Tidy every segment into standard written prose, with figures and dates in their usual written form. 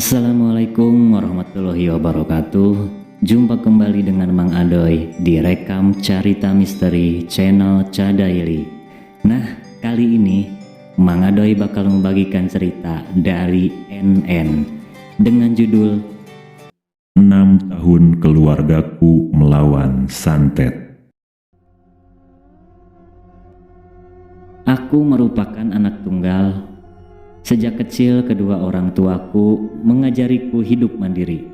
Assalamualaikum warahmatullahi wabarakatuh. Jumpa kembali dengan Mang Adoy di Rekam Carita Misteri channel Cadaily. Nah, kali ini Mang Adoy bakal membagikan cerita dari NN dengan judul 6 tahun keluargaku melawan santet. Aku merupakan anak tunggal. Sejak kecil kedua orang tuaku mengajariku hidup mandiri.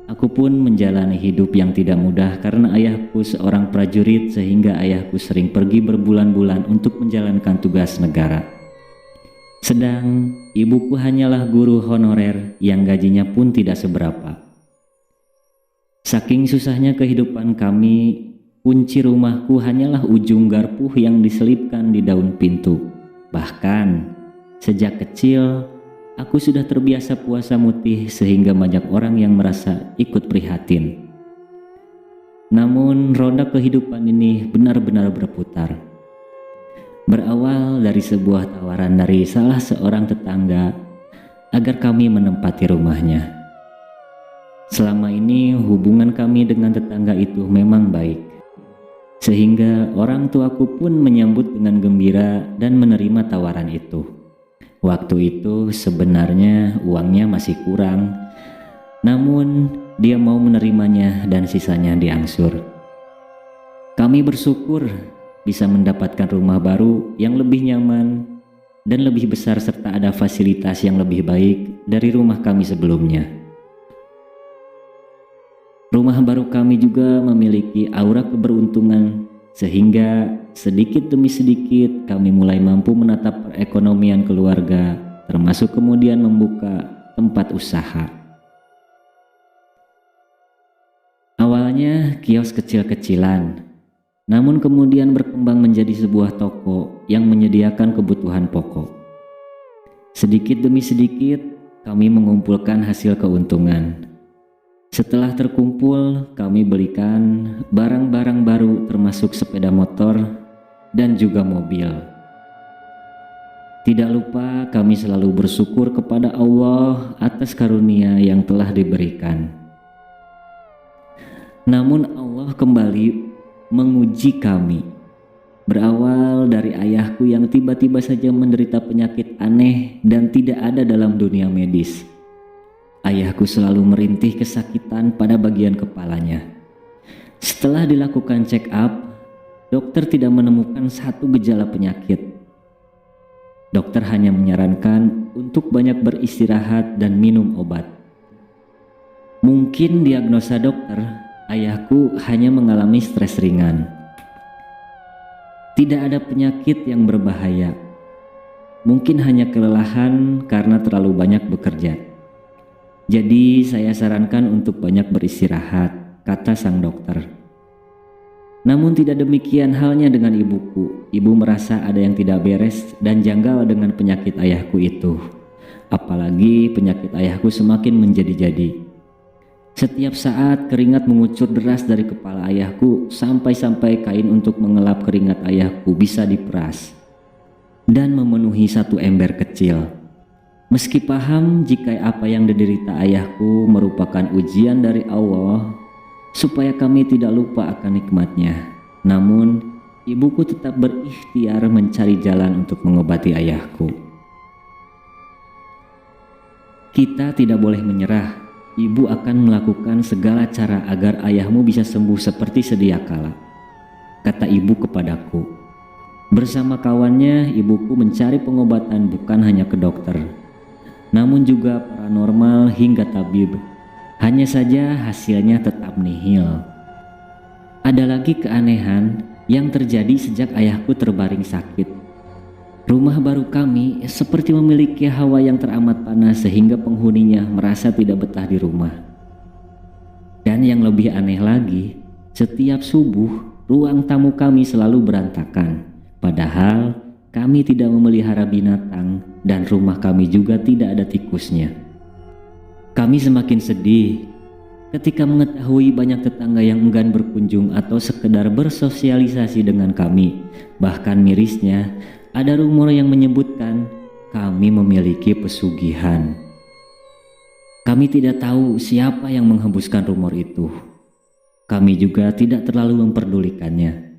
Aku pun menjalani hidup yang tidak mudah karena ayahku seorang prajurit sehingga ayahku sering pergi berbulan-bulan untuk menjalankan tugas negara. Sedang ibuku hanyalah guru honorer yang gajinya pun tidak seberapa. Saking susahnya kehidupan kami, kunci rumahku hanyalah ujung garpu yang diselipkan di daun pintu. Bahkan sejak kecil, aku sudah terbiasa puasa mutih sehingga banyak orang yang merasa ikut prihatin. Namun roda kehidupan ini benar-benar berputar. Berawal dari sebuah tawaran dari salah seorang tetangga agar kami menempati rumahnya. Selama ini hubungan kami dengan tetangga itu memang baik, sehingga orang tuaku pun menyambut dengan gembira dan menerima tawaran itu. Waktu itu sebenarnya uangnya masih kurang, namun dia mau menerimanya dan sisanya diangsur. Kami bersyukur bisa mendapatkan rumah baru yang lebih nyaman dan lebih besar serta ada fasilitas yang lebih baik dari rumah kami sebelumnya. Rumah baru kami juga memiliki aura keberuntungan, sehingga sedikit demi sedikit kami mulai mampu menatap perekonomian keluarga, termasuk kemudian membuka tempat usaha. Awalnya kios kecil-kecilan, namun kemudian berkembang menjadi sebuah toko yang menyediakan kebutuhan pokok. Sedikit demi sedikit kami mengumpulkan hasil keuntungan. Setelah terkumpul, kami belikan barang-barang baru termasuk sepeda motor dan juga mobil. Tidak lupa kami selalu bersyukur kepada Allah atas karunia yang telah diberikan. Namun Allah kembali menguji kami. Berawal dari ayahku yang tiba-tiba saja menderita penyakit aneh dan tidak ada dalam dunia medis. Ayahku selalu merintih kesakitan pada bagian kepalanya. Setelah dilakukan check up, dokter tidak menemukan satu gejala penyakit. Dokter hanya menyarankan untuk banyak beristirahat dan minum obat. Mungkin diagnosa dokter, ayahku hanya mengalami stres ringan. Tidak ada penyakit yang berbahaya. Mungkin hanya kelelahan karena terlalu banyak bekerja. Jadi saya sarankan untuk banyak beristirahat, kata sang dokter. Namun tidak demikian halnya dengan ibuku. Ibu merasa ada yang tidak beres dan janggal dengan penyakit ayahku itu. Apalagi penyakit ayahku semakin menjadi-jadi. Setiap saat keringat mengucur deras dari kepala ayahku sampai-sampai kain untuk mengelap keringat ayahku bisa diperas dan memenuhi satu ember kecil. Meski paham jika apa yang diderita ayahku merupakan ujian dari Allah supaya kami tidak lupa akan nikmatnya, namun ibuku tetap berikhtiar mencari jalan untuk mengobati ayahku. Kita tidak boleh menyerah. Ibu akan melakukan segala cara agar ayahmu bisa sembuh seperti sedia kala, kata ibu kepadaku. Bersama kawannya, ibuku mencari pengobatan bukan hanya ke dokter, namun juga paranormal hingga tabib. Hanya saja hasilnya tetap nihil. Ada lagi keanehan yang terjadi sejak ayahku terbaring sakit. Rumah baru kami seperti memiliki hawa yang teramat panas sehingga penghuninya merasa tidak betah di rumah. Dan yang lebih aneh lagi, setiap subuh ruang tamu kami selalu berantakan. Padahal kami tidak memelihara binatang dan rumah kami juga tidak ada tikusnya. Kami semakin sedih ketika mengetahui banyak tetangga yang enggan berkunjung atau sekedar bersosialisasi dengan kami. Bahkan mirisnya, ada rumor yang menyebutkan kami memiliki pesugihan. Kami tidak tahu siapa yang menghembuskan rumor itu. Kami juga tidak terlalu memperdulikannya.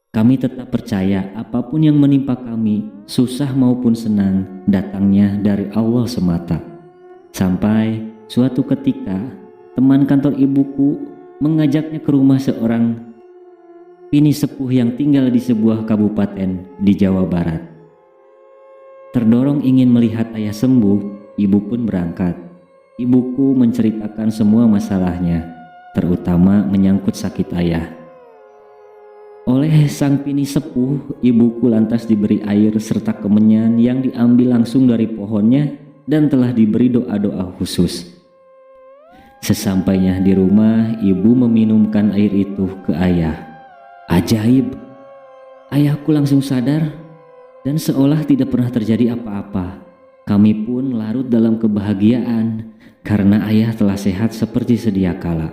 Kami tetap percaya apapun yang menimpa kami, susah maupun senang, datangnya dari Allah semata. Sampai suatu ketika, teman kantor ibuku mengajaknya ke rumah seorang pini sepuh yang tinggal di sebuah kabupaten di Jawa Barat. Terdorong ingin melihat ayah sembuh, ibu pun berangkat. Ibuku menceritakan semua masalahnya, terutama menyangkut sakit ayah. Oleh sang pini sepuh, ibuku lantas diberi air serta kemenyan yang diambil langsung dari pohonnya dan telah diberi doa-doa khusus. Sesampainya di rumah, ibu meminumkan air itu ke ayah. Ajaib, ayahku langsung sadar dan seolah tidak pernah terjadi apa-apa. Kami pun larut dalam kebahagiaan karena ayah telah sehat seperti sedia kala.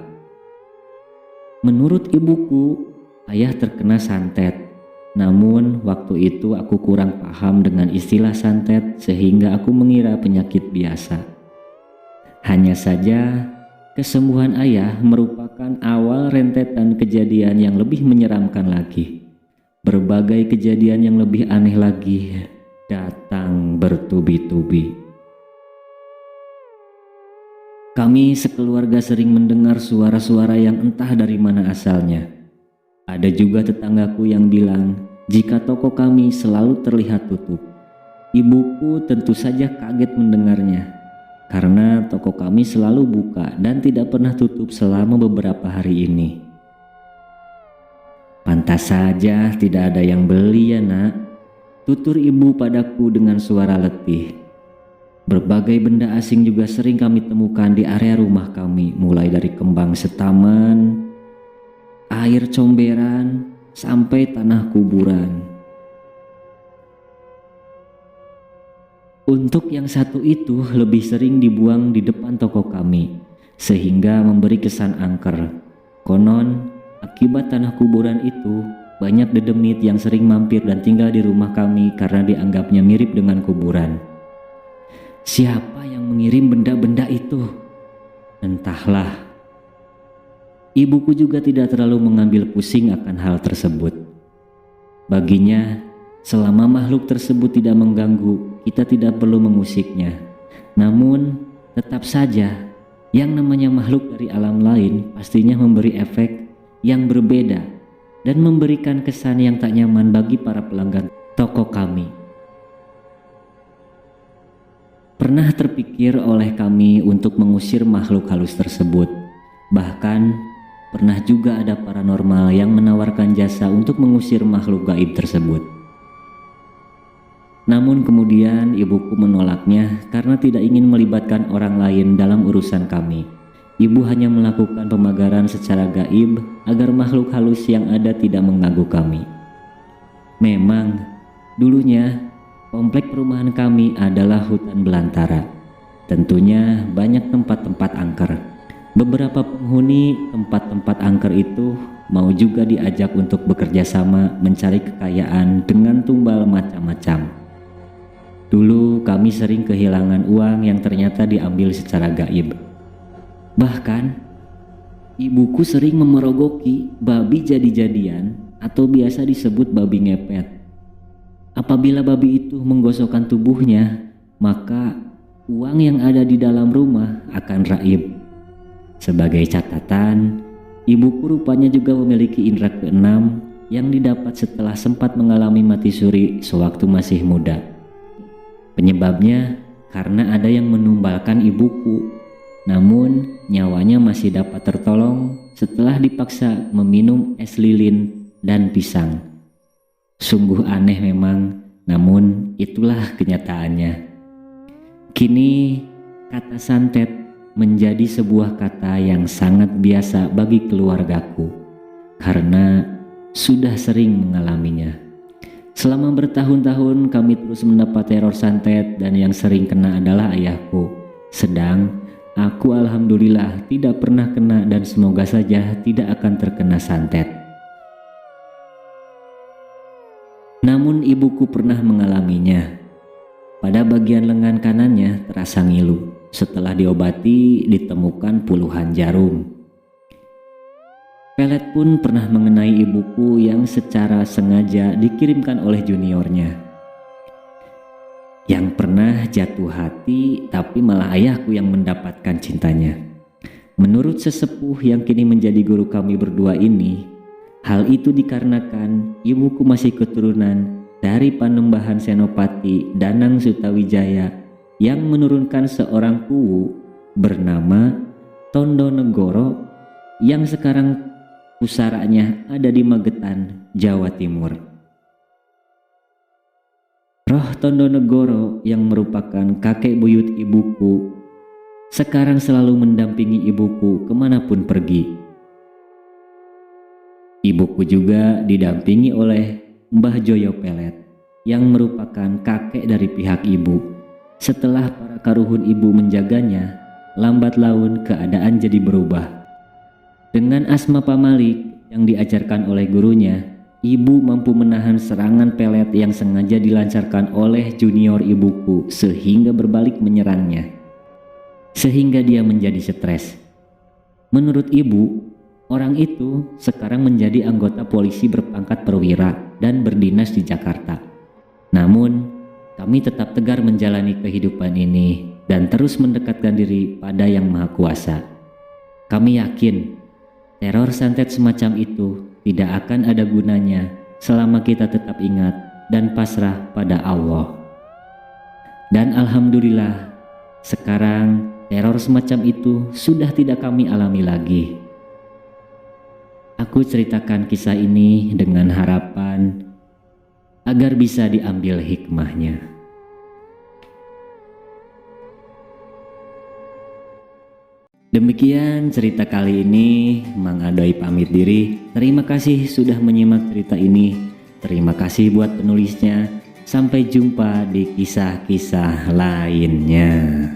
Menurut ibuku, ayah terkena santet. Namun waktu itu aku kurang paham dengan istilah santet sehingga aku mengira penyakit biasa. Hanya saja kesembuhan ayah merupakan awal rentetan kejadian yang lebih menyeramkan lagi. Berbagai kejadian yang lebih aneh lagi datang bertubi-tubi. Kami sekeluarga sering mendengar suara-suara yang entah dari mana asalnya. Ada juga tetanggaku yang bilang jika toko kami selalu terlihat tutup. Ibuku tentu saja kaget mendengarnya, karena toko kami selalu buka dan tidak pernah tutup selama beberapa hari ini. Pantas saja tidak ada yang beli ya nak, tutur ibu padaku dengan suara letih. Berbagai benda asing juga sering kami temukan di area rumah kami, mulai dari kembang setaman, air comberan, sampai tanah kuburan. Untuk yang satu itu lebih sering dibuang di depan toko kami, sehingga memberi kesan angker. Konon, akibat tanah kuburan itu, banyak dedemit yang sering mampir dan tinggal di rumah kami karena dianggapnya mirip dengan kuburan. Siapa yang mengirim benda-benda itu? Entahlah. Ibuku juga tidak terlalu mengambil pusing akan hal tersebut. Baginya, selama makhluk tersebut tidak mengganggu, kita tidak perlu mengusiknya. Namun, tetap saja, yang namanya makhluk dari alam lain pastinya memberi efek yang berbeda dan memberikan kesan yang tak nyaman bagi para pelanggan toko kami. Pernah terpikir oleh kami untuk mengusir makhluk halus tersebut. Bahkan pernah juga ada paranormal yang menawarkan jasa untuk mengusir makhluk gaib tersebut. Namun kemudian ibuku menolaknya karena tidak ingin melibatkan orang lain dalam urusan kami. Ibu hanya melakukan pemagaran secara gaib agar makhluk halus yang ada tidak mengganggu kami. Memang dulunya komplek perumahan kami adalah hutan belantara. Tentunya banyak tempat-tempat angker. Beberapa penghuni tempat-tempat angker itu mau juga diajak untuk bekerja sama mencari kekayaan dengan tumbal macam-macam. Dulu kami sering kehilangan uang yang ternyata diambil secara gaib. Bahkan ibuku sering memerogoki babi jadi-jadian atau biasa disebut babi ngepet. Apabila babi itu menggosokkan tubuhnya, maka uang yang ada di dalam rumah akan raib. Sebagai catatan, ibuku rupanya juga memiliki indera keenam yang didapat setelah sempat mengalami mati suri sewaktu masih muda. Penyebabnya karena ada yang menumbalkan ibuku, namun nyawanya masih dapat tertolong setelah dipaksa meminum es lilin dan pisang. Sungguh aneh memang, namun itulah kenyataannya. Kini kata santet menjadi sebuah kata yang sangat biasa bagi keluargaku karena sudah sering mengalaminya. Selama bertahun-tahun kami terus mendapat teror santet dan yang sering kena adalah ayahku. Sedang aku alhamdulillah tidak pernah kena dan semoga saja tidak akan terkena santet. Namun ibuku pernah mengalaminya. Pada bagian lengan kanannya terasa ngilu. setelah diobati ditemukan puluhan jarum. Pelet pun pernah mengenai ibuku yang secara sengaja dikirimkan oleh juniornya, yang pernah jatuh hati tapi malah ayahku yang mendapatkan cintanya. Menurut sesepuh yang kini menjadi guru kami berdua ini, hal itu dikarenakan ibuku masih keturunan dari Panembahan Senopati Danang Sutawijaya yang menurunkan seorang kuwu bernama Tondonegoro yang sekarang pusaranya ada di Magetan, Jawa Timur. Roh Tondonegoro yang merupakan kakek buyut ibuku sekarang selalu mendampingi ibuku kemanapun pergi. Ibuku juga didampingi oleh Mbah Joyo Pelet yang merupakan kakek dari pihak ibu. Setelah para karuhun ibu menjaganya, lambat laun keadaan jadi berubah. Dengan asma pamalik yang diajarkan oleh gurunya, ibu mampu menahan serangan Pelet yang sengaja dilancarkan oleh junior ibuku sehingga berbalik menyerangnya. Sehingga dia menjadi stres. Menurut ibu, orang itu sekarang menjadi anggota polisi berpangkat perwira dan berdinas di Jakarta. Namun, kami tetap tegar menjalani kehidupan ini dan terus mendekatkan diri pada Yang Maha Kuasa. Kami yakin teror santet semacam itu tidak akan ada gunanya selama kita tetap ingat dan pasrah pada Allah. Dan alhamdulillah, sekarang teror semacam itu sudah tidak kami alami lagi. Aku ceritakan kisah ini dengan harapan agar bisa diambil hikmahnya. Demikian cerita kali ini, Mang Adoy pamit diri. Terima kasih sudah menyimak cerita ini. Terima kasih buat penulisnya. Sampai jumpa di kisah-kisah lainnya.